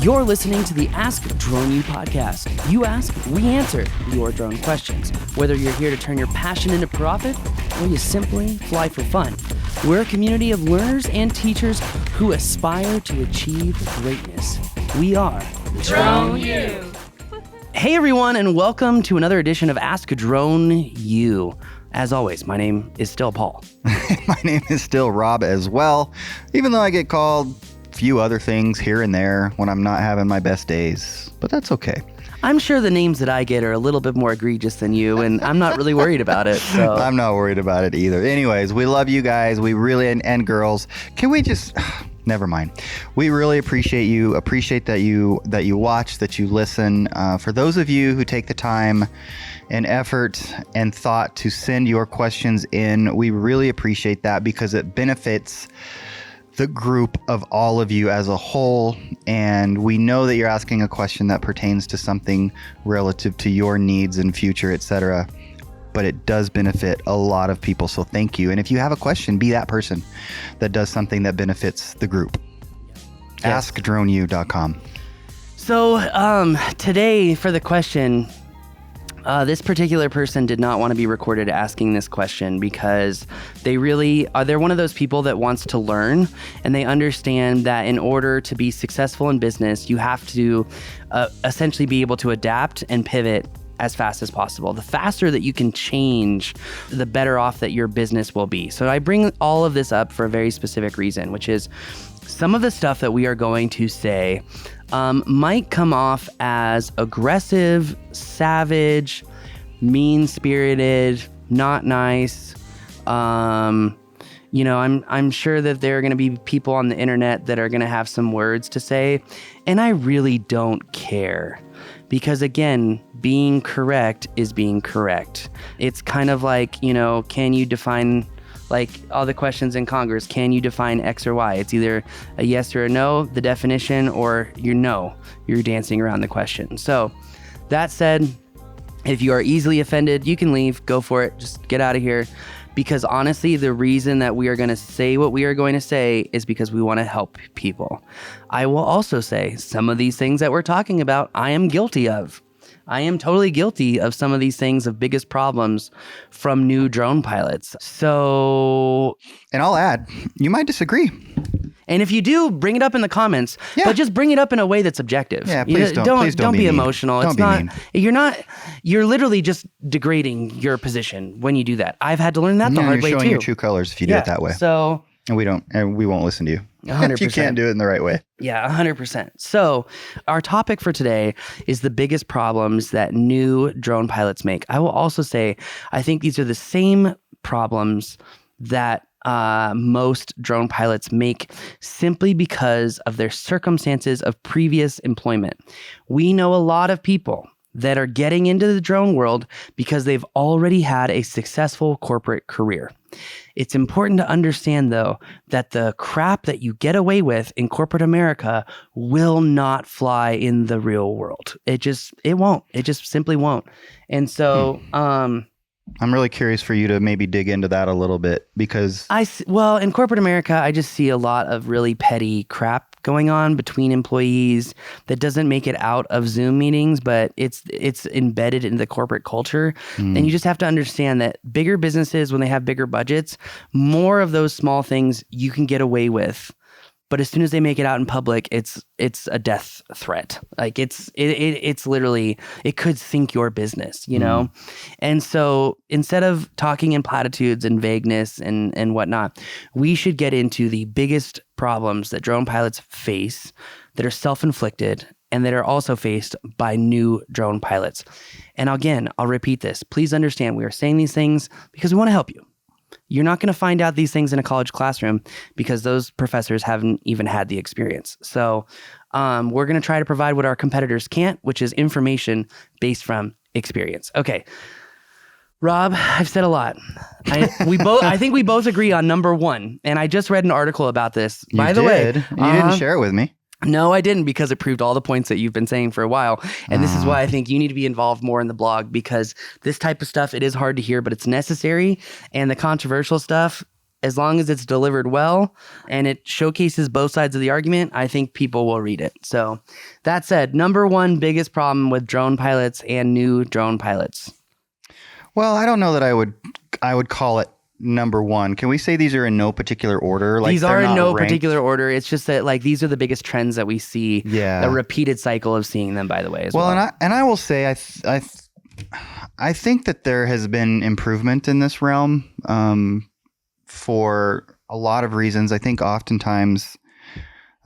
You're listening to the Ask Drone U podcast. You ask, we answer your drone questions. Whether you're here to turn your passion into profit or you simply fly for fun, we're a community of learners and teachers who aspire to achieve greatness. We are Drone U. Hey everyone, and welcome to another edition of Ask Drone U. As always, my name is still Paul. My name is still Rob as well, even though I get called few other things here and there when I'm not having my best days, but that's okay. I'm sure the names that I get are a little bit more egregious than you, and I'm not really worried about it. So. I'm not worried about it either. Anyways, we love you guys. We really, and girls, can we just, never mind. We really appreciate you, appreciate that you watch, that you listen. For those of you who take the time and effort and thought to send your questions in, we really appreciate that because it benefits the group of all of you as a whole, and we know that you're asking a question that pertains to something relative to your needs and future, etc. But it does benefit a lot of people, so thank you. And if you have a question, be that person that does something that benefits the group. Yes. AskDroneU.com. So today for the question, this particular person did not want to be recorded asking this question because they're one of those people that wants to learn, and they understand that in order to be successful in business, you have to essentially be able to adapt and pivot as fast as possible. The faster that you can change, the better off that your business will be. So I bring all of this up for a very specific reason, which is some of the stuff that we are going to say might come off as aggressive, savage, mean-spirited, not nice. I'm sure that there are going to be people on the internet that are going to have some words to say, and I really don't care. Because again, being correct is being correct. It's kind of like, can you define, like all the questions in Congress, can you define X or Y? It's either a yes or a no, the definition, or you're dancing around the question. So that said, if you are easily offended, you can leave, go for it, just get out of here. Because honestly, the reason that we are going to say what we are going to say is because we want to help people. I will also say some of these things that we're talking about, I am guilty of. I am totally guilty of some of these things, of biggest problems from new drone pilots. So... And I'll add, you might disagree. And if you do, bring it up in the comments, but just bring it up in a way that's objective. Yeah, please don't be mean. emotional. Don't it's be not, mean. You're literally just degrading your position when you do that. I've had to learn that the hard way too. You're showing your true colors if you do it that way. So, and we won't listen to you 100%. if you can't do it in the right way. Yeah, 100%. So our topic for today is the biggest problems that new drone pilots make. I will also say, I think these are the same problems that most drone pilots make simply because of their circumstances of previous employment. We know a lot of people that are getting into the drone world because they've already had a successful corporate career. It's important to understand, though, that the crap that you get away with in corporate America will not fly in the real world. It won't. It just simply won't. And so, I'm really curious for you to maybe dig into that a little bit because... in corporate America, I just see a lot of really petty crap going on between employees that doesn't make it out of Zoom meetings, but it's embedded in the corporate culture. And you just have to understand that bigger businesses, when they have bigger budgets, more of those small things you can get away with. But as soon as they make it out in public, it's a death threat. Like it's literally, it could sink your business, And so instead of talking in platitudes and vagueness and whatnot, we should get into the biggest problems that drone pilots face that are self-inflicted and that are also faced by new drone pilots. And again, I'll repeat this. Please understand, we are saying these things because we want to help you. You're not going to find out these things in a college classroom because those professors haven't even had the experience. So we're going to try to provide what our competitors can't, which is information based from experience. Okay. Rob, I've said a lot. I think we both agree on number one. And I just read an article about this. By the way, you didn't share it with me. No, I didn't, because it proved all the points that you've been saying for a while. And this is why I think you need to be involved more in the blog, because this type of stuff, it is hard to hear, but it's necessary. And the controversial stuff, as long as it's delivered well and it showcases both sides of the argument, I think people will read it. So that said, number one biggest problem with drone pilots and new drone pilots. Well, I don't know that I would call it number one. Can we say these are in no particular order? These are in no ranked? particular order. It's just that like these are the biggest trends that we see. Yeah. A repeated cycle of seeing them, by the way, as well. And I will say I think that there has been improvement in this realm for a lot of reasons. I think oftentimes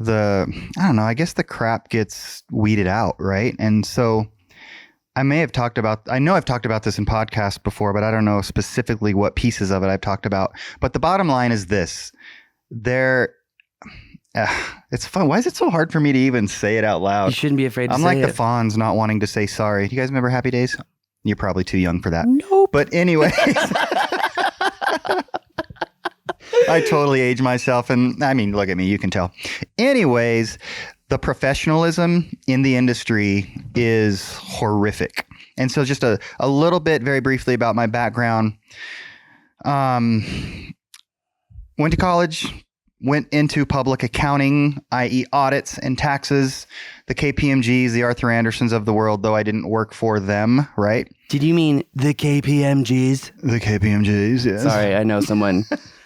I guess the crap gets weeded out, right? And so I know I've talked about this in podcasts before, but I don't know specifically what pieces of it I've talked about. But the bottom line is this. It's fun. Why is it so hard for me to even say it out loud? You shouldn't be afraid to say it. I'm like the Fonz not wanting to say sorry. Do you guys remember Happy Days? You're probably too young for that. Nope. But anyways, I totally age myself. And I mean, look at me, you can tell. Anyways, the professionalism in the industry is horrific. And so just a little bit, very briefly about my background. Went to college, went into public accounting, i.e. audits and taxes, the KPMGs, the Arthur Andersons of the world, though I didn't work for them, right? Did you mean the KPMGs? The KPMGs, yes. Sorry, I know someone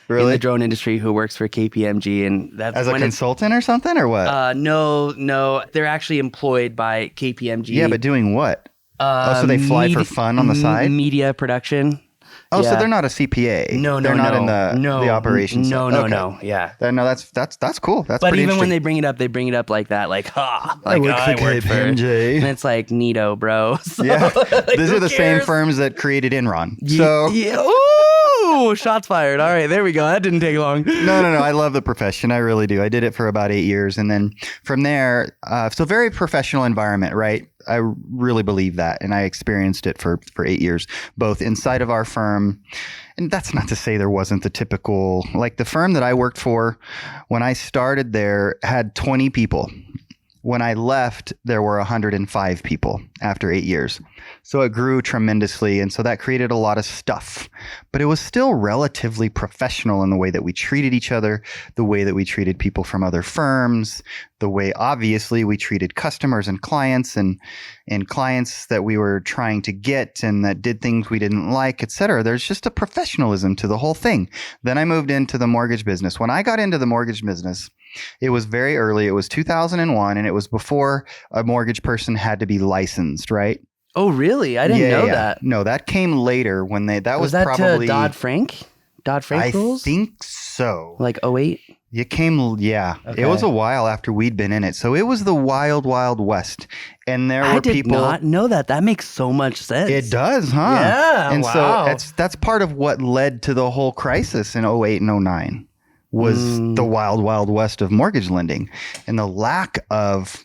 Really? in the drone industry who works for KPMG, and that's As a consultant or something, or what? No, they're actually employed by KPMG. Yeah, but doing what? So they fly for fun on the side? Media production. Oh, Yeah. so they're not a CPA. No, they're not in the operations. No, Okay. no. Yeah. No, that's cool. That's But pretty even when interesting. they bring it up like that, like, like work for I work for, KPMG. and it's like neato, bro. So, Yeah, like, these who are the same cares? firms that created Enron. So Yeah. Ooh, shots fired. All right, there we go. That didn't take long. no. I love the profession. I really do. I did it for about 8 years, and then from there, so very professional environment, right? I really believe that, and I experienced it for 8 years, both inside of our firm. And that's not to say there wasn't the typical, like the firm that I worked for when I started there had 20 people. When I left, there were 105 people after 8 years. So it grew tremendously. And so that created a lot of stuff. But it was still relatively professional in the way that we treated each other, the way that we treated people from other firms, the way, obviously, we treated customers and clients and clients that we were trying to get and that did things we didn't like, et cetera. There's just a professionalism to the whole thing. Then I moved into the mortgage business. When I got into the mortgage business, it was very early. It was 2001, and it was before a mortgage person had to be licensed, right? Oh, really? I didn't know that. No, that came later when that was that probably to Dodd-Frank rules? I think so. Like 08? It came, yeah. Okay. It was a while after we'd been in it. So it was the wild, wild west. And there were people. I did not know that. That makes so much sense. It does, huh? Yeah, And wow. so that's part of what led to the whole crisis in 08 and 09 was the wild, wild west of mortgage lending and the lack of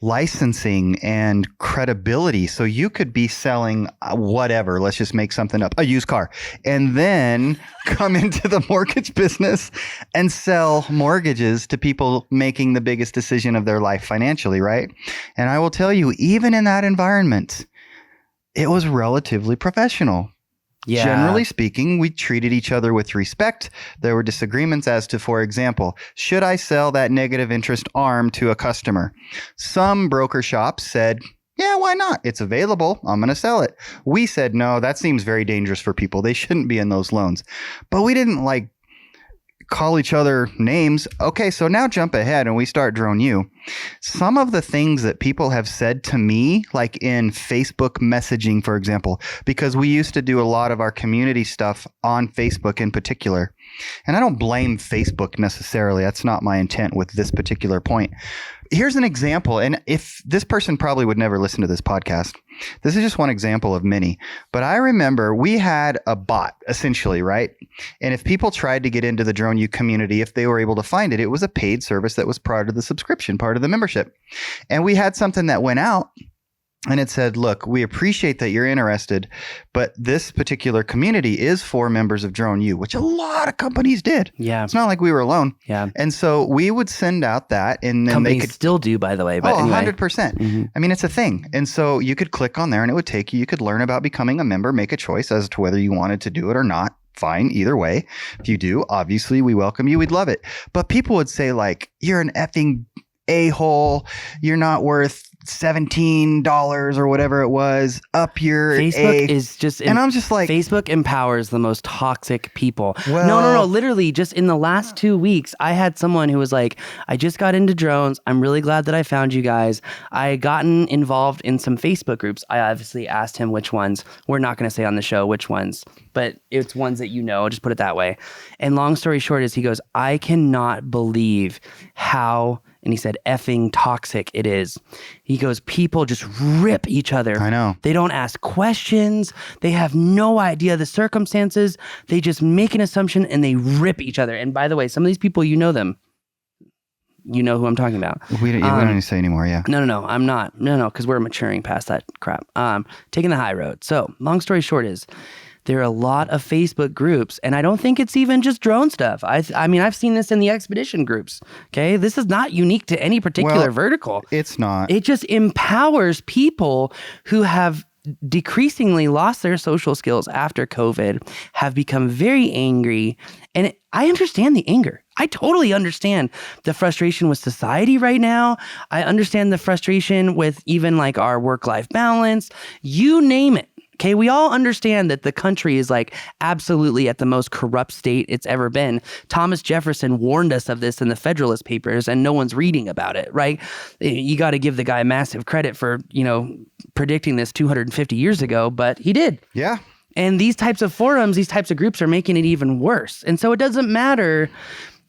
licensing and credibility. So you could be selling whatever, let's just make something up, a used car, and then come into the mortgage business and sell mortgages to people making the biggest decision of their life financially, right? And I will tell you, even in that environment, it was relatively professional. Yeah. Generally speaking, we treated each other with respect. There were disagreements as to, for example, should I sell that negative interest ARM to a customer? Some broker shops said, yeah, why not? It's available. I'm going to sell it. We said, no, that seems very dangerous for people. They shouldn't be in those loans. But we didn't call each other names. Okay, so now jump ahead and we start Drone U. Some of the things that people have said to me, like in Facebook messaging, for example, because we used to do a lot of our community stuff on Facebook in particular. And I don't blame Facebook necessarily. That's not my intent with this particular point. Here's an example. And if this person probably would never listen to this podcast, this is just one example of many. But I remember we had a bot, essentially, right? And if people tried to get into the Drone U community, if they were able to find it, it was a paid service that was part of the subscription, part of the membership. And we had something that went out. And it said, look, we appreciate that you're interested, but this particular community is for members of Drone U, which a lot of companies did. Yeah. It's not like we were alone. Yeah. And so we would send out that, and then Companies they could still do, by the way. But anyway. 100%. Mm-hmm. I mean, it's a thing. And so you could click on there and it would take you, you could learn about becoming a member, make a choice as to whether you wanted to do it or not. fine either way. If you do, obviously we welcome you. We'd love it. But people would say like, you're an effing a-hole. You're not worth $17 or whatever it was. Up your Facebook is just, and I'm just like, Facebook empowers the most toxic people. Well, No. Literally, just in the last 2 weeks, I had someone who was like, I just got into drones. I'm really glad that I found you guys. I gotten involved in some Facebook groups. I obviously asked him which ones. We're not going to say on the show which ones, but it's ones that you know, just put it that way. And long story short is he goes, I cannot believe how, and he said, effing toxic it is. He goes, people just rip each other. I know. They don't ask questions. They have no idea the circumstances. They just make an assumption and they rip each other. And by the way, some of these people, you know them. You know who I'm talking about. We don't need to say anymore, yeah. No, I'm not. No, because we're maturing past that crap. Taking the high road. So long story short is, there are a lot of Facebook groups, and I don't think it's even just drone stuff. I mean, I've seen this in the expedition groups, okay? This is not unique to any particular vertical. It's not. It just empowers people who have decreasingly lost their social skills after COVID, have become very angry, and I understand the anger. I totally understand the frustration with society right now. I understand the frustration with even like our work-life balance. You name it. Okay, we all understand that the country is like absolutely at the most corrupt state it's ever been. Thomas Jefferson warned us of this in the Federalist Papers, and no one's reading about it, right? You got to give the guy massive credit for, predicting this 250 years ago, but he did. Yeah. And these types of forums, these types of groups are making it even worse. And so it doesn't matter.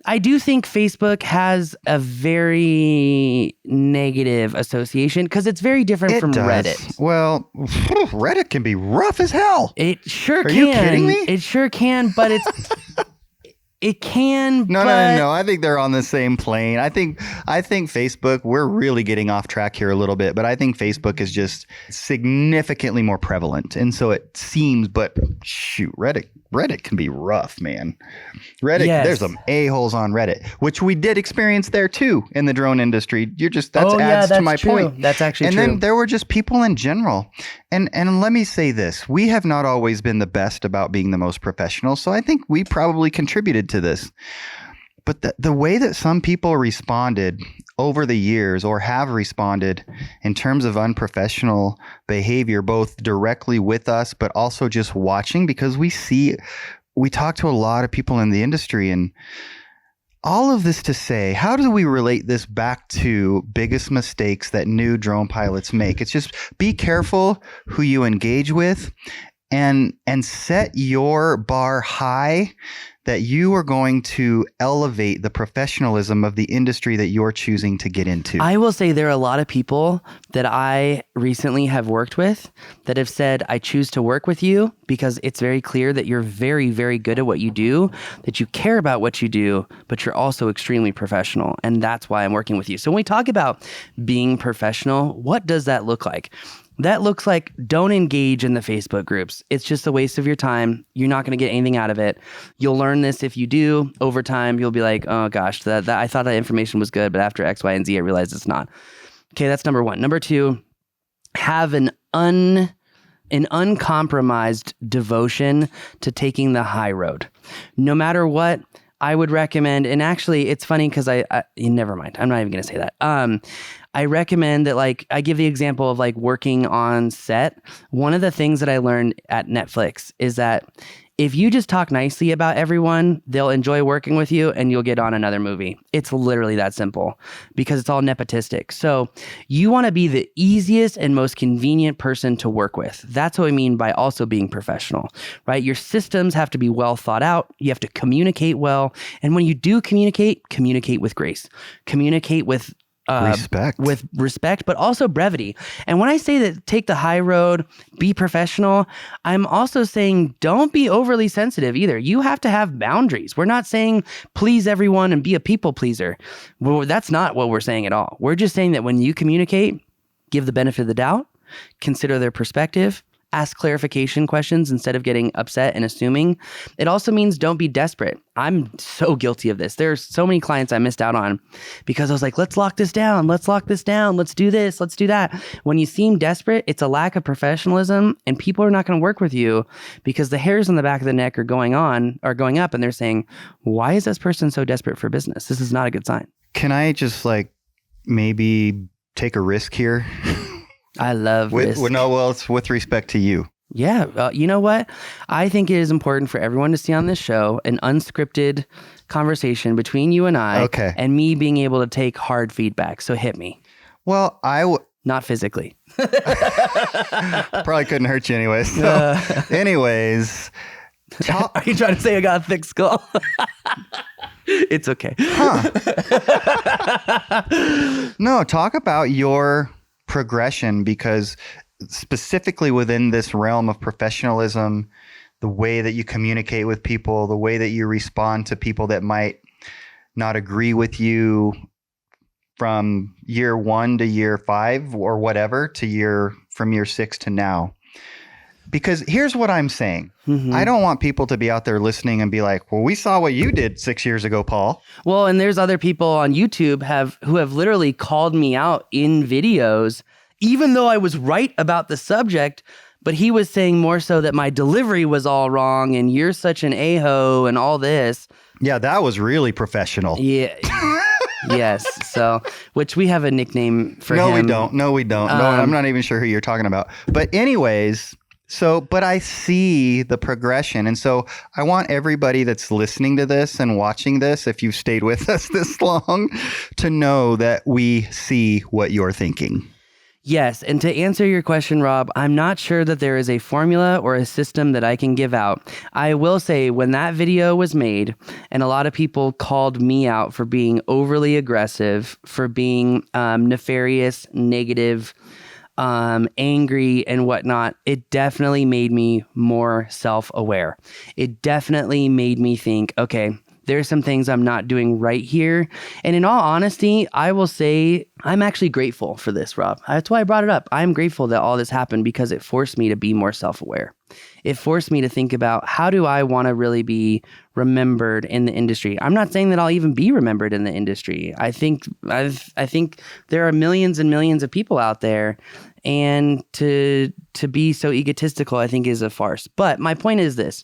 I do think Facebook has a very negative association because it's very different from Reddit. Well, Reddit can be rough as hell. It sure can. Are you kidding me? It sure can, but it can. No. I think they're on the same plane. I think Facebook, we're really getting off track here a little bit, but I think Facebook is just significantly more prevalent. And so it seems, but shoot, Reddit can be rough, man. Reddit, yes. There's some a-holes on Reddit, which we did experience there too in the drone industry. That's to my true. point. That's actually true. And then there were just people in general. And let me say this, we have not always been the best about being the most professional. So I think we probably contributed to this. But the way that some people responded over the years or have responded in terms of unprofessional behavior, both directly with us, but also just watching, because we talk to a lot of people in the industry, and all of this to say, how do we relate this back to biggest mistakes that new drone pilots make? It's just be careful who you engage with and set your bar high, that you are going to elevate the professionalism of the industry that you're choosing to get into. I will say there are a lot of people that I recently have worked with that have said, I choose to work with you because it's very clear that you're very, very good at what you do, that you care about what you do, but you're also extremely professional. And that's why I'm working with you. So when we talk about being professional, what does that look like? That looks like don't engage in the Facebook groups. It's just a waste of your time. You're not going to get anything out of it. You'll learn this if you do. Over time, you'll be like, oh gosh, that I thought that information was good, but after X, Y, and Z, I realized it's not. Okay, that's number one. Number two, have an uncompromised devotion to taking the high road. No matter what, I would recommend, and actually it's funny because I never mind. I'm not even going to say that. I recommend that, like, I give the example of like working on set. One of the things that I learned at Netflix is that if you just talk nicely about everyone, they'll enjoy working with you and you'll get on another movie. It's literally that simple because it's all nepotistic. So you want to be the easiest and most convenient person to work with. That's what I mean by also being professional, right? Your systems have to be well thought out. You have to communicate well. And when you do communicate with grace. Communicate with respect, but also brevity. And when I say that take the high road, be professional, I'm also saying don't be overly sensitive either. You have to have boundaries. We're not saying please everyone and be a people pleaser. Well, that's not what we're saying at all. We're just saying that when you communicate, give the benefit of the doubt, consider their perspective, ask clarification questions instead of getting upset and assuming. It also means don't be desperate. I'm so guilty of this. There's so many clients I missed out on because I was like, let's lock this down. Let's lock this down. Let's do this. Let's do that. When you seem desperate, it's a lack of professionalism, and people are not going to work with you because the hairs on the back of the neck are going up, and they're saying, why is this person so desperate for business? This is not a good sign. Can I just maybe take a risk here? I love risk. It's with respect to you. Yeah. You know what? I think it is important for everyone to see on this show an unscripted conversation between you and I, and me being able to take hard feedback. So hit me. Well, not physically. Probably couldn't hurt you anyways. So, anyways. Are you trying to say I got a thick skull? It's okay. No, talk about your progression, because specifically within this realm of professionalism, the way that you communicate with people, the way that you respond to people that might not agree with you from year 1 to year 5 or whatever from year 6 to now. Because here's what I'm saying. Mm-hmm. I don't want people to be out there listening and be like, well, we saw what you did 6 years ago, Paul. Well, and there's other people on YouTube who have literally called me out in videos, even though I was right about the subject, but he was saying more so that my delivery was all wrong and you're such an a-ho and all this. Yeah, that was really professional. Yeah. Yes. So, which we have a nickname for him. No, we don't. No, I'm not even sure who you're talking about. But anyways... but I see the progression. And so I want everybody that's listening to this and watching this, if you've stayed with us this long, to know that we see what you're thinking. Yes. And to answer your question, Rob, I'm not sure that there is a formula or a system that I can give out. I will say when that video was made and a lot of people called me out for being overly aggressive, for being nefarious, negative, angry and whatnot, it definitely made me more self-aware. It definitely made me think, okay, there's some things I'm not doing right here. And in all honesty, I will say I'm actually grateful for this, Rob. That's why I brought it up. I'm grateful that all this happened because it forced me to be more self-aware. It forced me to think about how do I want to really be remembered in the industry. I'm not saying that I'll even be remembered in the industry. I think there are millions and millions of people out there, and to be so egotistical, I think is a farce. But my point is this.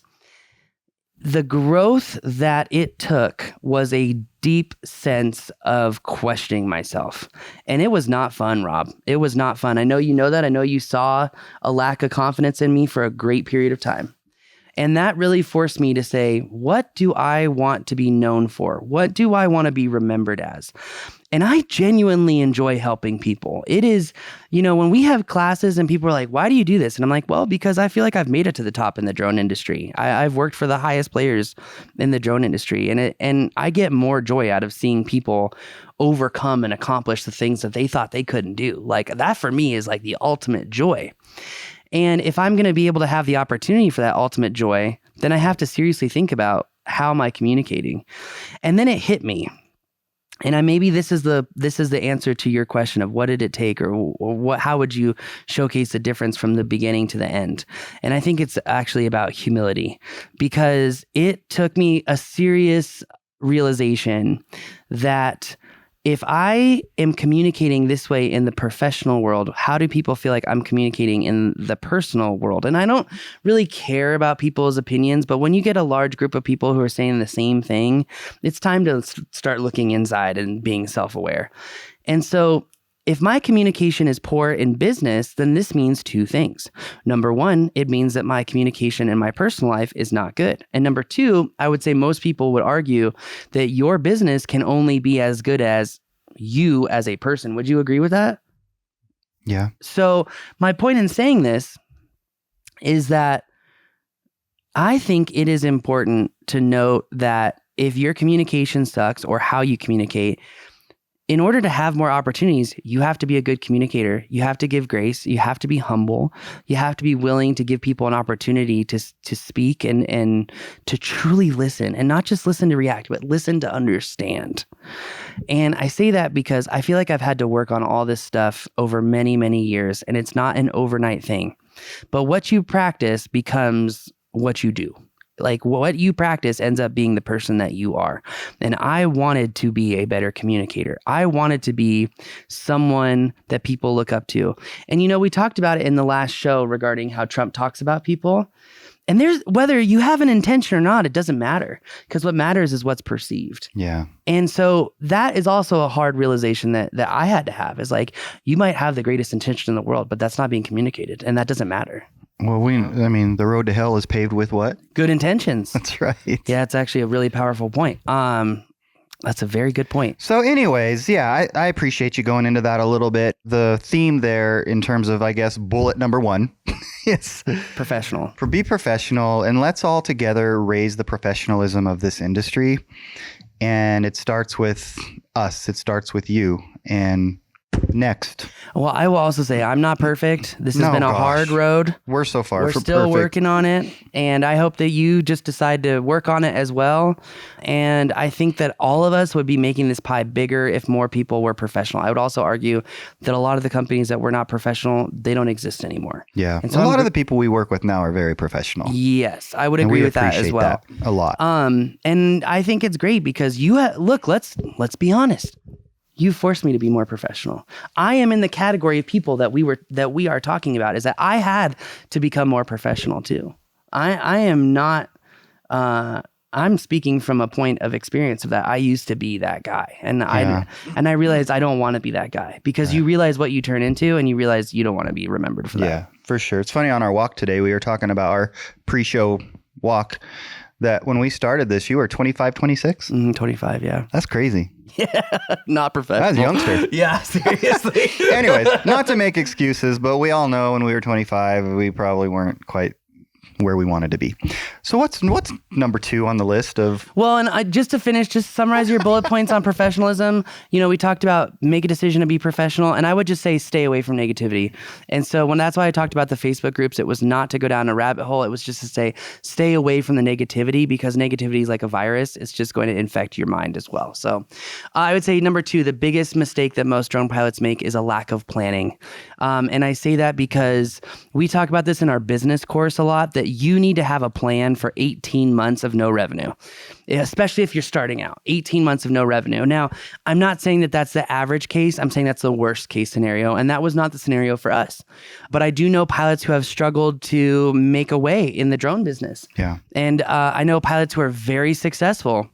The growth that it took was a deep sense of questioning myself. And it was not fun, Rob. It was not fun. I know you know that. I know you saw a lack of confidence in me for a great period of time. And that really forced me to say, what do I want to be known for? What do I want to be remembered as? And I genuinely enjoy helping people. It is, when we have classes and people are like, why do you do this? And I'm like, well, because I feel like I've made it to the top in the drone industry. I've worked for the highest players in the drone industry. And I get more joy out of seeing people overcome and accomplish the things that they thought they couldn't do. Like that for me is like the ultimate joy. And if I'm going to be able to have the opportunity for that ultimate joy, then I have to seriously think about how am I communicating? And then it hit me. And maybe this is the answer to your question of what did it take or how would you showcase the difference from the beginning to the end? And I think it's actually about humility, because it took me a serious realization that if I am communicating this way in the professional world, how do people feel like I'm communicating in the personal world? And I don't really care about people's opinions, but when you get a large group of people who are saying the same thing, it's time to start looking inside and being self-aware. And so if my communication is poor in business, then this means two things. Number one, it means that my communication in my personal life is not good. And number two, I would say most people would argue that your business can only be as good as you as a person. Would you agree with that? Yeah. So my point in saying this is that I think it is important to note that if your communication sucks or how you communicate, in order to have more opportunities, you have to be a good communicator. You have to give grace. You have to be humble. You have to be willing to give people an opportunity to speak and to truly listen, and not just listen to react, but listen to understand. And I say that because I feel like I've had to work on all this stuff over many, many years, and it's not an overnight thing. But what you practice becomes what you do. Like what you practice ends up being the person that you are. And I wanted to be a better communicator. I wanted to be someone that people look up to. And, we talked about it in the last show regarding how Trump talks about people. And there's whether you have an intention or not, it doesn't matter, because what matters is what's perceived. Yeah. And so that is also a hard realization that I had to have, is like, you might have the greatest intention in the world, but that's not being communicated, and that doesn't matter. Well, the road to hell is paved with what? Good intentions. That's right. Yeah, it's actually a really powerful point. That's a very good point. So anyways, yeah, I appreciate you going into that a little bit. The theme there in terms of, I guess, bullet number 1 is professional. Be professional, and let's all together raise the professionalism of this industry. And it starts with us. It starts with you. And next. Well, I will also say I'm not perfect. This has been a hard road. We're so far We're from still perfect. working on it. And I hope that you just decide to work on it as well. And I think that all of us would be making this pie bigger if more people were professional. I would also argue that a lot of the companies that were not professional, they don't exist anymore. Yeah. And so a lot of the people we work with now are very professional. Yes, I would agree with that as well. That a lot. And I think it's great because look, let's be honest. You forced me to be more professional. I am in the category of people that we are talking about, is that I had to become more professional too. I am not, I'm speaking from a point of experience of that. I used to be that guy, and I realized I don't want to be that guy, because you realize what you turn into, and you realize you don't want to be remembered for that. Yeah, for sure. It's funny, on our walk today, we were talking about our pre-show walk, that when we started this, you were 25, 26? 25, yeah. That's crazy. Yeah, not professional. That's a youngster. Yeah, seriously. Anyways, not to make excuses, but we all know when we were 25, we probably weren't quite where we wanted to be. So what's number 2 on the list of? Well, and just to finish, just summarize your bullet points on professionalism. We talked about make a decision to be professional, and I would just say stay away from negativity. And so that's why I talked about the Facebook groups. It was not to go down a rabbit hole. It was just to say stay away from the negativity, because negativity is like a virus. It's just going to infect your mind as well. So I would say number 2, the biggest mistake that most drone pilots make is a lack of planning. And I say that because we talk about this in our business course a lot, that you need to have a plan for 18 months of no revenue, especially if you're starting out. 18 months of no revenue. Now, I'm not saying that that's the average case. I'm saying that's the worst case scenario. And that was not the scenario for us. But I do know pilots who have struggled to make a way in the drone business. Yeah. And I know pilots who are very successful.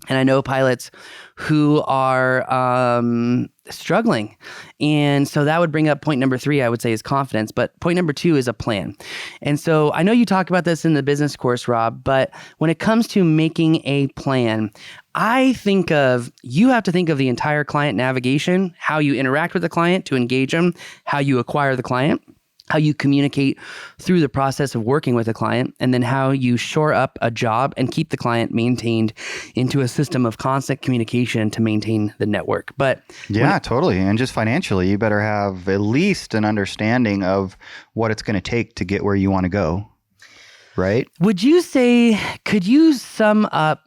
And I know pilots who are struggling. And so that would bring up point number 3, I would say, is confidence. But point number 2 is a plan. And so I know you talk about this in the business course, Rob, but when it comes to making a plan, you have to think of the entire client navigation, how you interact with the client to engage them, how you acquire the client, how you communicate through the process of working with a client, and then how you shore up a job and keep the client maintained into a system of constant communication to maintain the network. But yeah, totally. And just financially, you better have at least an understanding of what it's going to take to get where you want to go, right? Could you sum up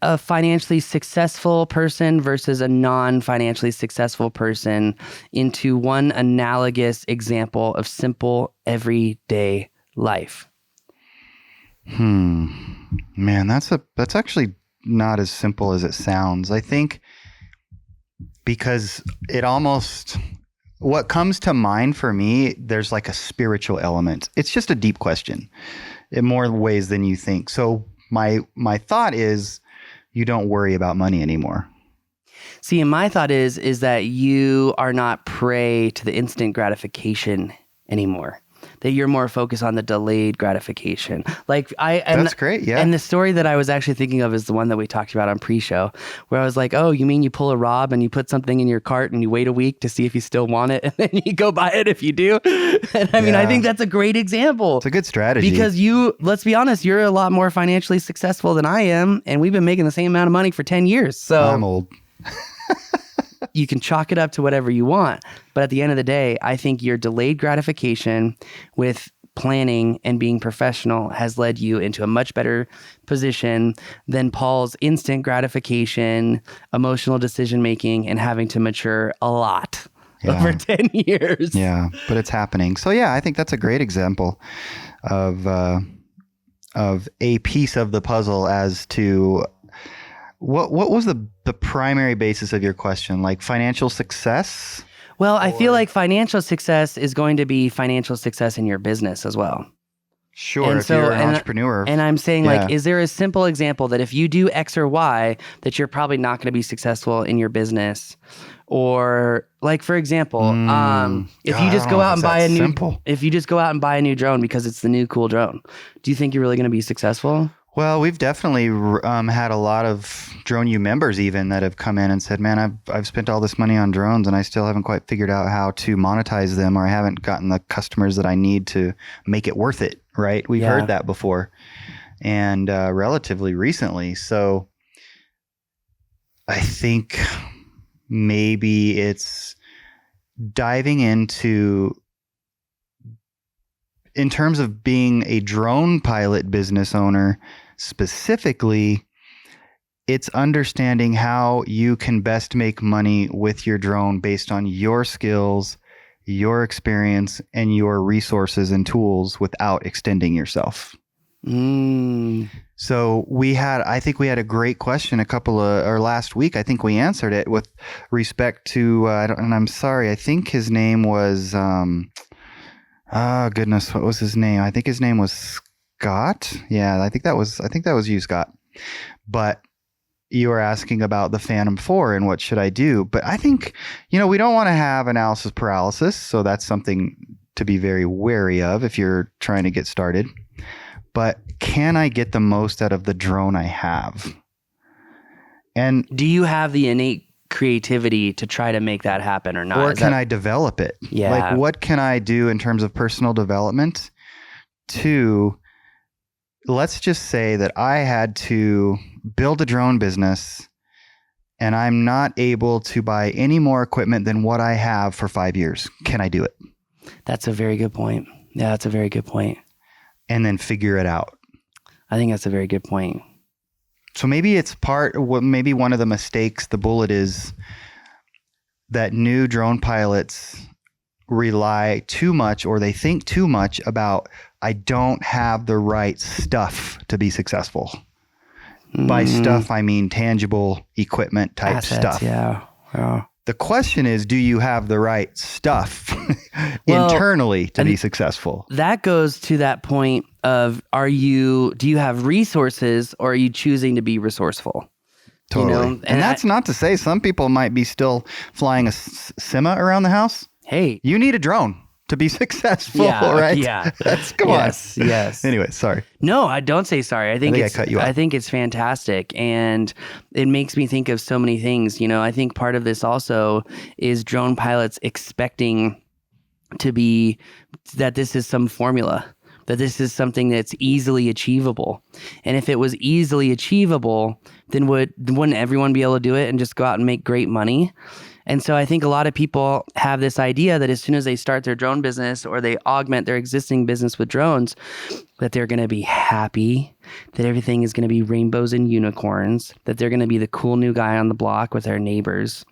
a financially successful person versus a non-financially successful person into one analogous example of simple everyday life? Man, that's actually not as simple as it sounds. I think because what comes to mind for me, there's like a spiritual element. It's just a deep question in more ways than you think. So my thought is, you don't worry about money anymore. See, and my thought is that you are not prey to the instant gratification anymore. That you're more focused on the delayed gratification. That's great, yeah. And the story that I was actually thinking of is the one that we talked about on pre-show, where I was like, oh, you mean you pull a Rob and you put something in your cart and you wait a week to see if you still want it, and then you go buy it if you do? And I mean, I think that's a great example. It's a good strategy. Because let's be honest, you're a lot more financially successful than I am, and we've been making the same amount of money for 10 years. So I'm old. You can chalk it up to whatever you want. But at the end of the day, I think your delayed gratification with planning and being professional has led you into a much better position than Paul's instant gratification, emotional decision-making, and having to mature a lot over 10 years. Yeah, but it's happening. So yeah, I think that's a great example of a piece of the puzzle as to what was the primary basis of your question, like financial success? Well, I feel like financial success is going to be financial success in your business as well. Sure, and if you're an entrepreneur. And I'm saying, like, is there a simple example that if you do X or Y, that you're probably not going to be successful in your business? Or, like, for example, if you just go out and buy if you just go out and buy a new drone because it's the new cool drone, do you think you're really going to be successful? Well, we've definitely had a lot of Drone U members even that have come in and said, man, I've spent all this money on drones and I still haven't quite figured out how to monetize them, or I haven't gotten the customers that I need to make it worth it, right? We've heard that before, and relatively recently. So I think maybe it's diving into, in terms of being a drone pilot business owner, specifically, it's understanding how you can best make money with your drone based on your skills, your experience, and your resources and tools without extending yourself. So I think we had a great question last week. I think we answered it with respect to, and I'm sorry, I think his name was, goodness, what was his name? I think his name was Scott. Yeah, I think that was you, Scott. But you were asking about the Phantom 4 and what should I do. But I think, we don't want to have analysis paralysis. So that's something to be very wary of if you're trying to get started. But can I get the most out of the drone I have? And do you have the innate creativity to try to make that happen or not? Or can I develop it? Yeah. Like, what can I do in terms of personal development to, let's just say that I had to build a drone business and I'm not able to buy any more equipment than what I have for 5 years. Can I do it? That's a very good point. Yeah, that's a very good point. And then figure it out. I think that's a very good point. So maybe maybe one of the mistakes, the bullet is that new drone pilots rely too much, or they think too much about, I don't have the right stuff to be successful. By stuff, I mean tangible equipment type assets, stuff. Yeah. The question is, do you have the right stuff internally to be successful? That goes to that point of, do you have resources, or are you choosing to be resourceful? Totally. And that's not to say some people might be still flying a Sima around the house. Hey, you need a drone to be successful, right? Yeah. Come on. Yes. Anyway, sorry. No, I don't say sorry. I think I cut you off. I think it's fantastic, and it makes me think of so many things. I think part of this also is drone pilots expecting that this is some formula, that this is something that's easily achievable. And if it was easily achievable, then wouldn't everyone be able to do it and just go out and make great money? And so I think a lot of people have this idea that as soon as they start their drone business, or they augment their existing business with drones, that they're going to be happy, that everything is going to be rainbows and unicorns, that they're going to be the cool new guy on the block with their neighbors,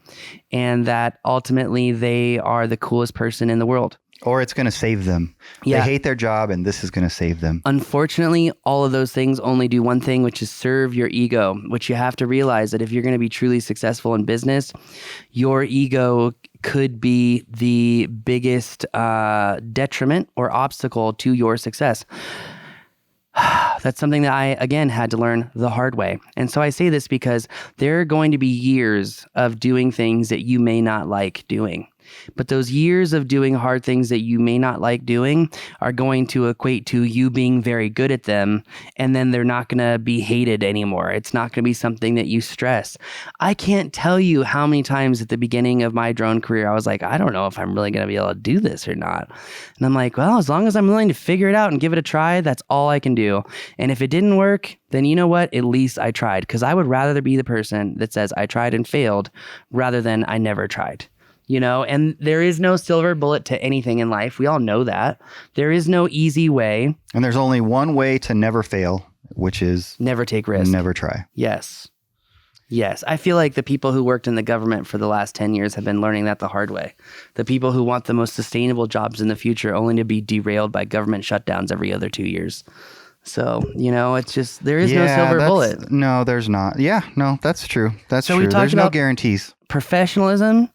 and that ultimately they are the coolest person in the world. Or it's going to save them. Yeah. They hate their job, and this is going to save them. Unfortunately, all of those things only do one thing, which is serve your ego, which you have to realize that if you're going to be truly successful in business, your ego could be the biggest detriment or obstacle to your success. That's something that I, again, had to learn the hard way. And so I say this because there are going to be years of doing things that you may not like doing. But those years of doing hard things that you may not like doing are going to equate to you being very good at them. And then they're not going to be hated anymore. It's not going to be something that you stress. I can't tell you how many times at the beginning of my drone career, I was like, I don't know if I'm really going to be able to do this or not. And I'm like, well, as long as I'm willing to figure it out and give it a try, that's all I can do. And if it didn't work, then you know what? At least I tried. Because I would rather be the person that says I tried and failed rather than I never tried. And there is no silver bullet to anything in life. We all know that. There is no easy way. And there's only one way to never fail, which is never take risks. Never try. Yes. Yes, I feel like the people who worked in the government for the last 10 years have been learning that the hard way. The people who want the most sustainable jobs in the future only to be derailed by government shutdowns every other 2 years. So, it's just, there is no silver bullet. No, there's not. Yeah, no, that's true. That's So true. we talked There's no about guarantees. Professionalism.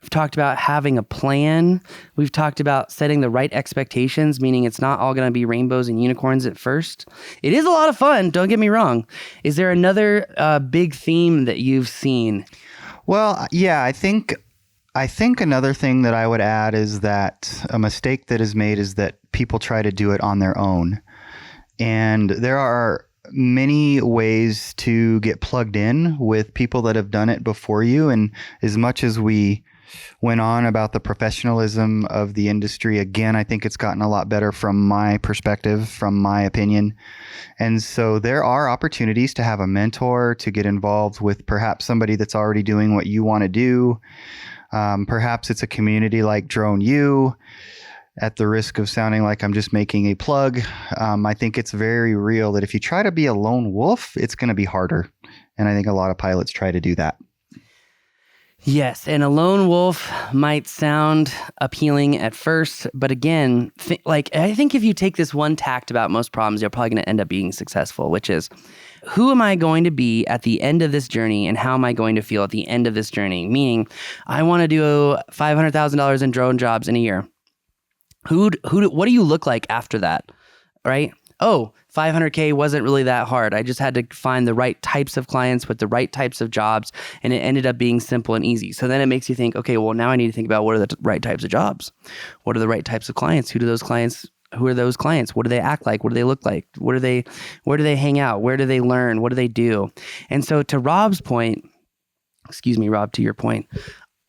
We've talked about having a plan. We've talked about setting the right expectations, meaning it's not all going to be rainbows and unicorns at first. It is a lot of fun. Don't get me wrong. Is there another big theme that you've seen? Well, yeah, I think another thing that I would add is that a mistake that is made is that people try to do it on their own. And there are many ways to get plugged in with people that have done it before you. And as much as we went on about the professionalism of the industry, again, I think it's gotten a lot better from my perspective, from my opinion. And so there are opportunities to have a mentor, to get involved with perhaps somebody that's already doing what you want to do. Perhaps it's a community like Drone U. At the risk of sounding like I'm just making a plug, I think it's very real that if you try to be a lone wolf, it's going to be harder. And I think a lot of pilots try to do that. Yes, and a lone wolf might sound appealing at first, but again, I think if you take this one tact about most problems, you're probably going to end up being successful, which is, who am I going to be at the end of this journey, and how am I going to feel at the end of this journey? Meaning, I want to do $500,000 in drone jobs in a year. What do you look like after that, right? Oh, 500K wasn't really that hard. I just had to find the right types of clients with the right types of jobs, and it ended up being simple and easy. So then it makes you think, okay, well, now I need to think about what are the right types of jobs? What are the right types of clients? Who are those clients? What do they act like? What do they look like? Where do they hang out? Where do they learn? What do they do? And so to Rob's point, Rob, to your point,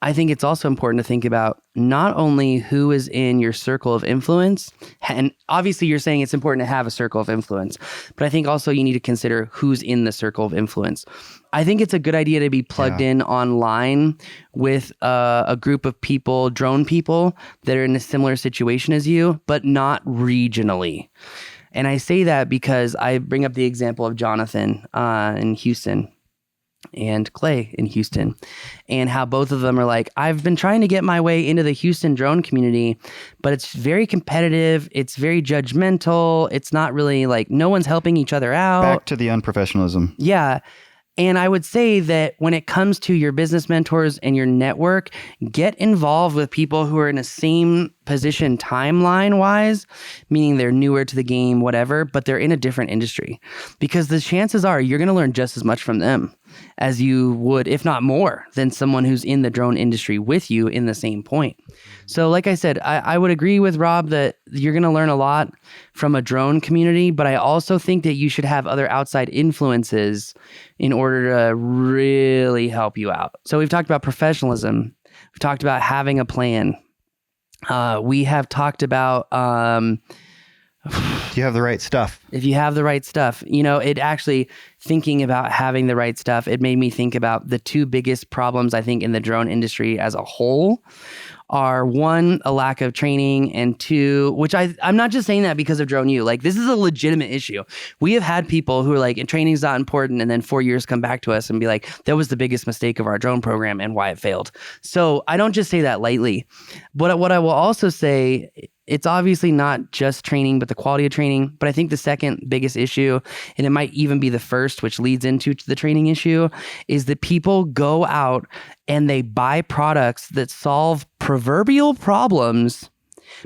I think it's also important to think about not only who is in your circle of influence, and obviously you're saying it's important to have a circle of influence, but I think also you need to consider who's in the circle of influence. I think it's a good idea to be plugged in online with a group of people, drone people that are in a similar situation as you, but not regionally. And I say that because I bring up the example of Jonathan in Houston and Clay in Houston, and how both of them are like, I've been trying to get my way into the Houston drone community, but it's very competitive. It's very judgmental. It's not really like, no one's helping each other out. Back to the unprofessionalism. Yeah. And I would say that when it comes to your business mentors and your network, get involved with people who are in the same position timeline wise, meaning they're newer to the game, whatever, but they're in a different industry, because the chances are you're going to learn just as much from them as you would, if not more, than someone who's in the drone industry with you in the same point. So like I said, I would agree with Rob that you're going to learn a lot from a drone community, but I also think that you should have other outside influences in order to really help you out. So we've talked about professionalism. We've talked about having a plan. We have talked about Do you have the right stuff? If you have the right stuff, it actually, thinking about having the right stuff, it made me think about the two biggest problems I think in the drone industry as a whole are, one, a lack of training, and two, which I'm not just saying that because of Drone U. Like, this is a legitimate issue. We have had people who are like, training's not important, and then 4 years come back to us and be like, that was the biggest mistake of our drone program and why it failed. So I don't just say that lightly. But what I will also say, it's obviously not just training, but the quality of training. But I think the second biggest issue, and it might even be the first, which leads into the training issue, is that people go out and they buy products that solve proverbial problems,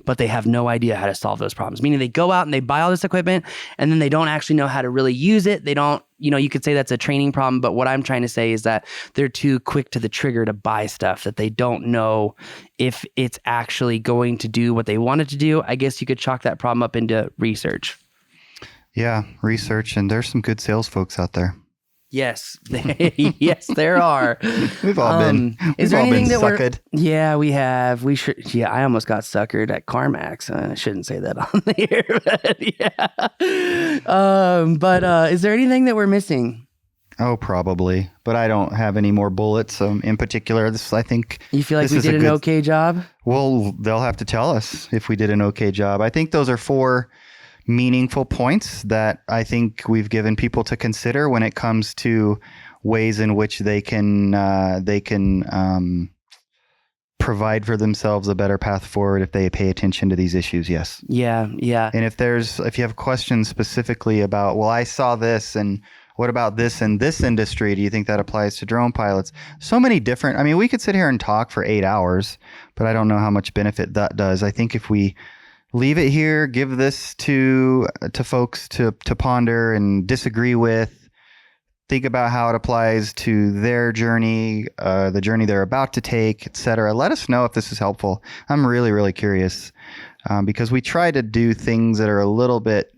but they have no idea how to solve those problems. Meaning they go out and they buy all this equipment, and then they don't actually know how to really use it. They don't, you could say that's a training problem, but what I'm trying to say is that they're too quick to the trigger to buy stuff that they don't know if it's actually going to do what they want it to do. I guess you could chalk that problem up into research. Yeah, research, and there's some good sales folks out there. Yes, yes, there are. We've all been. Is there anything that suckered? Yeah, we have. We should. Yeah, I almost got suckered at CarMax. I shouldn't say that on the air, but yeah. But is there anything that we're missing? Oh, probably. But I don't have any more bullets. In particular, I think. You feel like we did an okay job? Well, they'll have to tell us if we did an okay job. I think those are 4 meaningful points that I think we've given people to consider when it comes to ways in which they can provide for themselves a better path forward if they pay attention to these issues. Yes. Yeah. Yeah. And if you have questions specifically about, well, I saw this and what about this in this industry? Do you think that applies to drone pilots? So many different, I mean, we could sit here and talk for 8 hours, but I don't know how much benefit that does. I think if we leave it here, give this to folks to ponder and disagree with, think about how it applies to their journey, the journey they're about to take, etc. Let us know if this is helpful. I'm really, really curious because we try to do things that are a little bit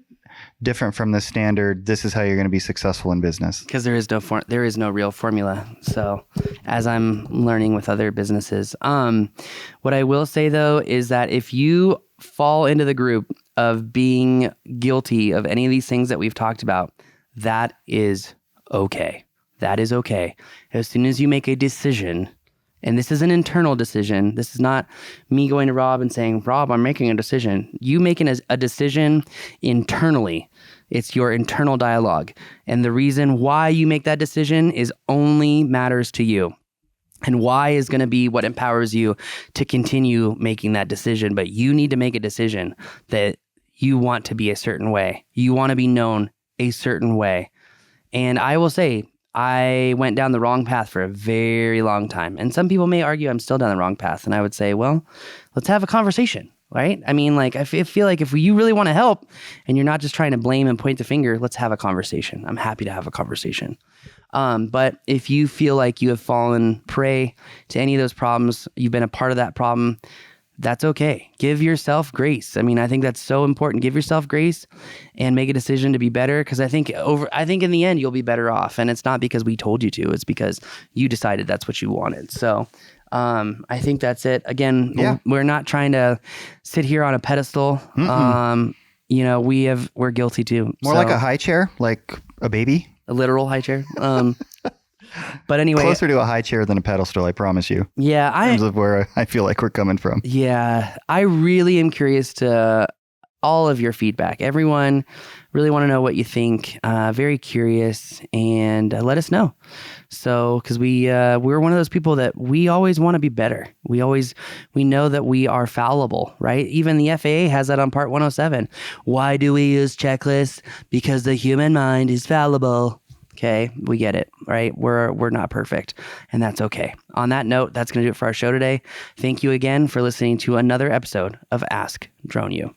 different from the standard. This is how you're going to be successful in business. Because there is no real formula. So as I'm learning with other businesses, what I will say though is that if you fall into the group of being guilty of any of these things that we've talked about, that is okay. That is okay. As soon as you make a decision, and this is an internal decision, this is not me going to Rob and saying, Rob, I'm making a decision. You making a decision internally. It's your internal dialogue. And the reason why you make that decision is only matters to you. And why is going to be what empowers you to continue making that decision. But you need to make a decision that you want to be a certain way. You want to be known a certain way. And I will say, I went down the wrong path for a very long time. And some people may argue I'm still down the wrong path. And I would say, well, let's have a conversation, right? I mean, like, I feel like if you really want to help and you're not just trying to blame and point the finger, let's have a conversation. I'm happy to have a conversation. But if you feel like you have fallen prey to any of those problems, you've been a part of that problem, that's okay. Give yourself grace. I mean, I think that's so important. Give yourself grace and make a decision to be better. Because I think in the end, you'll be better off. And it's not because we told you to. It's because you decided that's what you wanted. So I think that's it. Again, we're not trying to sit here on a pedestal. You know, we're guilty too. More like a high chair, like a baby. A literal high chair. But anyway, closer to a high chair than a pedestal, I promise you. Yeah, in terms of where I feel like we're coming from. Yeah, I really am curious to all of your feedback. Everyone really want to know what you think. Very curious, and let us know. So, because we're one of those people that we always want to be better. We know that we are fallible, right? Even the FAA has that on Part 107. Why do we use checklists? Because the human mind is fallible. Okay, we get it, right? We're not perfect, and that's okay. On that note, that's going to do it for our show today. Thank you again for listening to another episode of Ask Drone U.